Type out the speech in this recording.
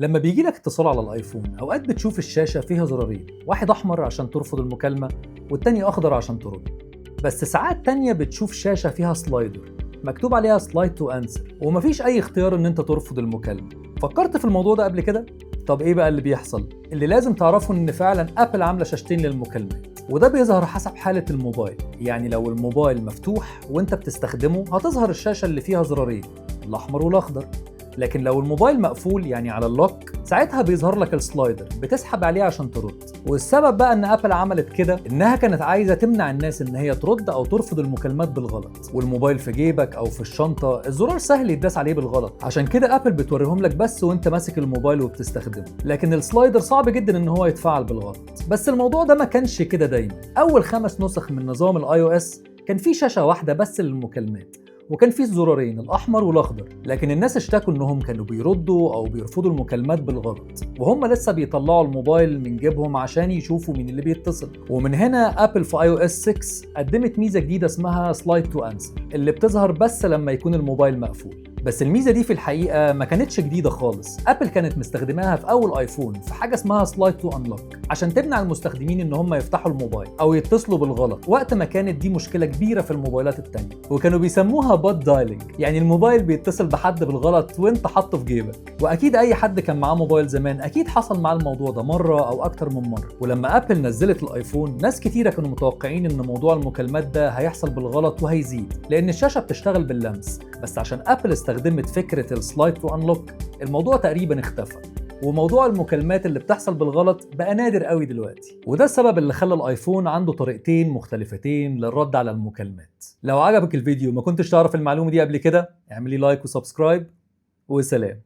لما بيجي لك اتصال على الايفون اوقات بتشوف الشاشة فيها زرارين، واحد احمر عشان ترفض المكالمة والتاني اخضر عشان ترد. بس ساعات تانية بتشوف شاشة فيها سلايدر مكتوب عليها سلايد تو انسر ومفيش اي اختيار ان انت ترفض المكالمة. فكرت في الموضوع ده قبل كده؟ طب ايه بقى اللي بيحصل؟ اللي لازم تعرفه ان فعلا ابل عاملة شاشتين للمكالمات، وده بيظهر حسب حالة الموبايل. يعني لو الموبايل مفتوح وانت بتستخدمه هتظهر الشاشة اللي فيها زرارين، الاحمر والاخضر. لكن لو الموبايل مقفول يعني على اللوك، ساعتها بيظهر لك السلايدر بتسحب عليه عشان ترد. والسبب بقى ان ابل عملت كده انها كانت عايزه تمنع الناس ان هي ترد او ترفض المكالمات بالغلط. والموبايل في جيبك او في الشنطه الزرار سهل يتداس عليه بالغلط، عشان كده ابل بتوريهم لك بس وانت ماسك الموبايل وبتستخدمه. لكن السلايدر صعب جدا ان هو يتفعل بالغلط. بس الموضوع ده ما كانش كده دايما. اول 5 نسخ من نظام الاي او اس كان في شاشه واحده بس للمكالمات، وكان فيه الزرارين الاحمر والاخضر. لكن الناس اشتكوا انهم كانوا بيردوا او بيرفضوا المكالمات بالغلط وهم لسه بيطلعوا الموبايل من جيبهم عشان يشوفوا مين اللي بيتصل. ومن هنا ابل في اي او اس 6 قدمت ميزه جديده اسمها سلايد تو انسر، اللي بتظهر بس لما يكون الموبايل مقفول. بس الميزه دي في الحقيقه ما كانتش جديده خالص. ابل كانت مستخدماها في اول ايفون في حاجه اسمها سلايد تو انلوك، عشان تمنع المستخدمين ان هم يفتحوا الموبايل او يتصلوا بالغلط وقت ما كانت دي مشكله كبيره في الموبايلات التانية. وكانوا بيسموها بوت دايلنج، يعني الموبايل بيتصل بحد بالغلط وانت حاطه في جيبك. واكيد اي حد كان معاه موبايل زمان اكيد حصل معاه الموضوع ده مره او اكتر من مره. ولما ابل نزلت الايفون ناس كتيره كانوا متوقعين ان موضوع المكالمات ده هيحصل بالغلط وهيزيد، لان الشاشه بتشتغل باللمس. بس عشان ابل استخدمت فكره السلايد تو انلوك الموضوع تقريبا اختفى، وموضوع المكالمات اللي بتحصل بالغلط بقى نادر قوي دلوقتي. وده السبب اللي خلى الايفون عنده طريقتين مختلفتين للرد على المكالمات. لو عجبك الفيديو ما كنتش تعرف المعلومة دي قبل كده، اعملي لايك وسبسكرايب، وسلام.